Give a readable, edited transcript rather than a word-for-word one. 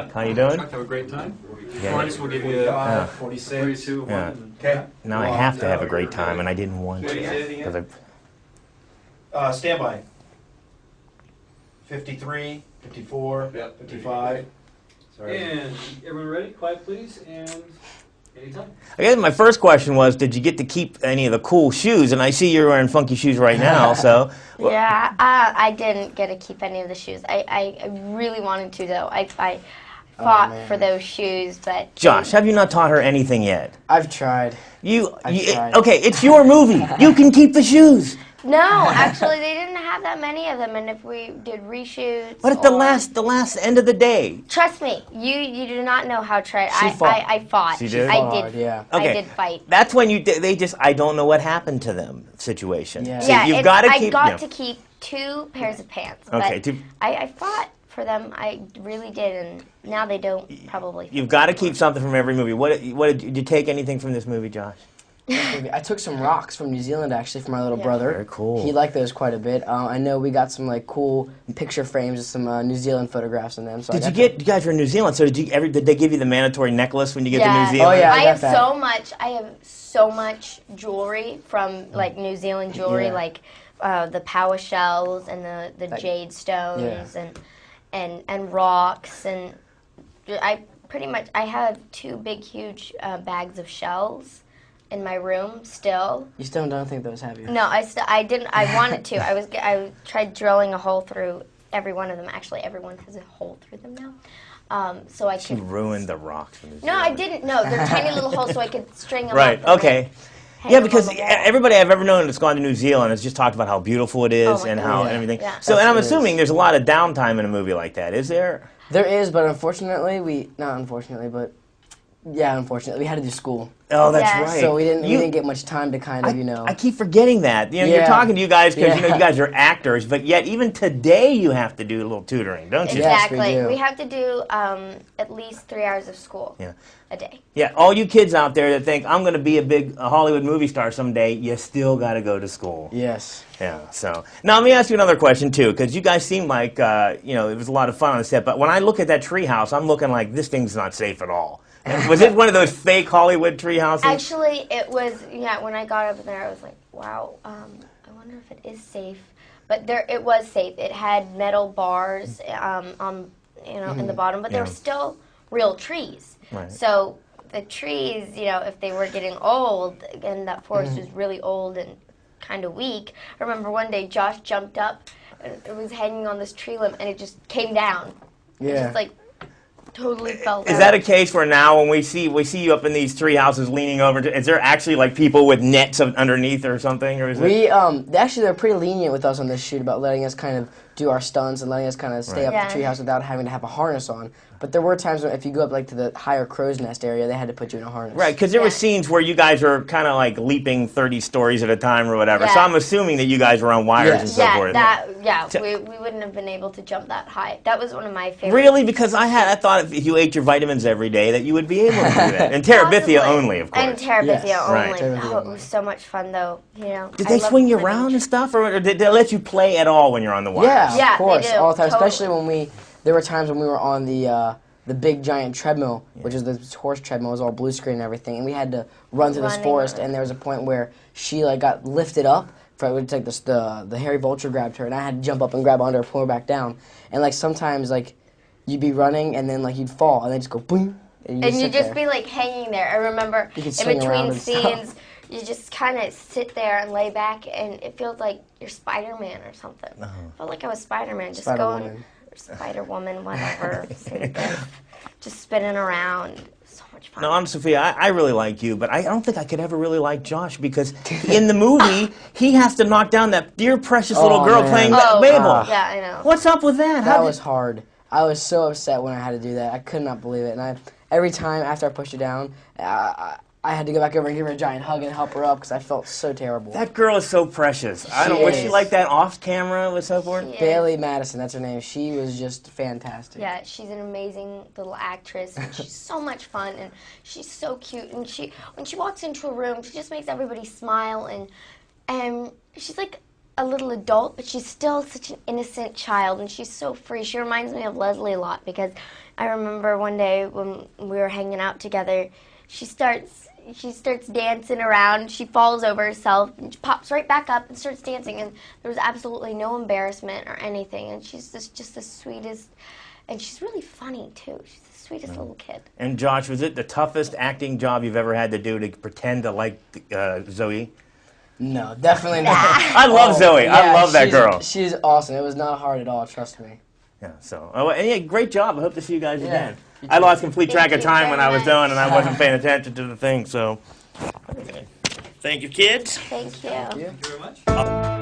Chuck. How you doing? Chuck, have a great time. Yeah. Points will give you 46. 42. Yeah. Okay. Now I have to have a great time, and I didn't want to. 'Cause Standby. 53, 54, Yep. 55. Sorry. And everyone ready? Quiet, please. And anytime. I guess my first question was, did you get to keep any of the cool shoes? And I see you're wearing funky shoes right now, so. Yeah, I didn't get to keep any of the shoes. I really wanted to, though. I fought for those shoes, but... Josh, have you not taught her anything yet? I've tried. I've tried. Okay, it's your movie. You can keep the shoes. No, actually, they didn't have that many of them, and if we did reshoots... But at the last end of the day. Trust me, you do not know how tried. She fought. I fought. She did? I did. Yeah. Okay. I did fight. That's when they just, I don't know what happened to them situation. Yeah. So Yeah, you've got to keep I got them. to keep 2 pairs of pants. Okay, But I fought for them. I really did, and now they don't probably. You've got to keep something from every movie. What did you take anything from this movie, Josh? I took some rocks from New Zealand, actually, for my little brother. Very cool. He liked those quite a bit. I know we got some like cool picture frames with some New Zealand photographs in them. So You guys were in New Zealand, so did they give you the mandatory necklace when you get to New Yeah. Zealand? Oh, yeah. I got have that. I have so much jewelry from like New Zealand jewelry, Yeah. like the power shells and the jade stones and rocks, and I have 2 big huge bags of shells in my room still. You still don't think those, have you? No, I didn't. I wanted to. I tried drilling a hole through every one of them. Actually, everyone has a hole through them now. So I She could. ruined the rocks from New No, Zealand. I didn't. No, they're tiny little holes, so I could string them Right, up. and, okay. like, hang Yeah, them because on the wall. everybody I've ever known that's gone to New Zealand has just talked about how beautiful it is Oh my and God. how Yeah. and everything. Yeah. So, and I'm It is. assuming there's a lot of downtime in a movie like that, is there? There is, but unfortunately, not unfortunately, but yeah, unfortunately, we had to do school. Oh, that's Yeah. right. So we didn't get much time to kind of, I keep forgetting that. You know, you're Yeah. talking to you guys because you know Yeah. you guys are actors, but yet even today you have to do a little tutoring, don't you? Yes, we Exactly. do. We have to do at least 3 hours of school Yeah. a day. Yeah, all you kids out there that think I'm going to be a big Hollywood movie star someday, you still got to go to school. Yes. Yeah. So now let me ask you another question too, because you guys seem like you know it was a lot of fun on the set. But when I look at that treehouse, I'm looking like this thing's not safe at all. Was it one of those fake Hollywood tree houses? Actually, it was, yeah, when I got up there, I was like, wow, I wonder if it is safe. But it was safe. It had metal bars in the bottom, but there were still real trees. Right. So the trees, if they were getting old, and that forest was really old and kind of weak. I remember one day Josh jumped up, and it was hanging on this tree limb, and it just came down. It Yeah. just like totally fell down. Is that a case where now when we see you up in these tree houses leaning over, is there actually like people with nets underneath or something, or is it? Actually they're pretty lenient with us on this shoot about letting us kind of do our stunts and letting us kind of stay up the treehouse without having to have a harness on. But there were times when if you go up like to the higher crow's nest area, they had to put you in a harness. Right, because there were scenes where you guys were kind of like leaping 30 stories at a time or whatever. So Yeah. I'm assuming that you guys were on wires and so forth. We wouldn't have been able to jump that high. That was one of my favorites. Really? Because I thought if you ate your vitamins every day that you would be able to do that. And Terabithia only, of course. And Terabithia Yes. only. Right. Terabithia Oh, it only. was so much fun, though. Did they swing you around and stuff, or did they let you play at all when you're on the wires? Yeah, Yeah, of course, they do, all the time. totally. Especially when there were times when we were on the big giant treadmill, which is the horse treadmill, it was all blue screen and everything, and we had to run through this Running forest. around. And there was a point where she like got lifted up. It would take the hairy vulture grabbed her, and I had to jump up and grab onto her, pull her back down. And like sometimes like you'd be running and then like you'd fall and then just go boom. And you'd just be like hanging there. I remember You could in swing around between and stuff. scenes, you just kind of sit there and lay back, and it feels like you're Spider-Man or something. I felt like I was Spider-Man, just Spider-Woman. going, or Spider-Woman, whatever, same thing. Just spinning around. So much fun. No, Sophia, I really like you, but I don't think I could ever really like Josh because in the movie, he has to knock down that dear precious little girl man. playing Oh, Mabel. yeah, I know. What's up with that? That was hard. I was so upset when I had to do that. I could not believe it. And every time after I pushed her down, I had to go back over and give her a giant hug and help her up because I felt so terrible. That girl is so precious. Was she is. like that off camera with so forth? Yeah. Bailey Madison, that's her name. She was just fantastic. Yeah, she's an amazing little actress, and she's so much fun, and she's so cute. And when she walks into a room, she just makes everybody smile, and she's like a little adult, but she's still such an innocent child, and she's so free. She reminds me of Leslie a lot, because I remember one day when we were hanging out together, she starts dancing around. She falls over herself and she pops right back up and starts dancing, and there was absolutely no embarrassment or anything. And she's just the sweetest, and she's really funny too. She's the sweetest little kid. And Josh, was it the toughest acting job you've ever had to do, to pretend to like Zoe? No, definitely not. I love Zoe. I love that girl. She's awesome. It was not hard at all, trust me. Yeah. So, and yeah, great job. I hope to see you guys again. you I too. lost complete track of Thank you time when I very was much. done, and I wasn't paying attention to the thing. So, okay. Thank you, kids. Thank you. Thank you. Thank you very much.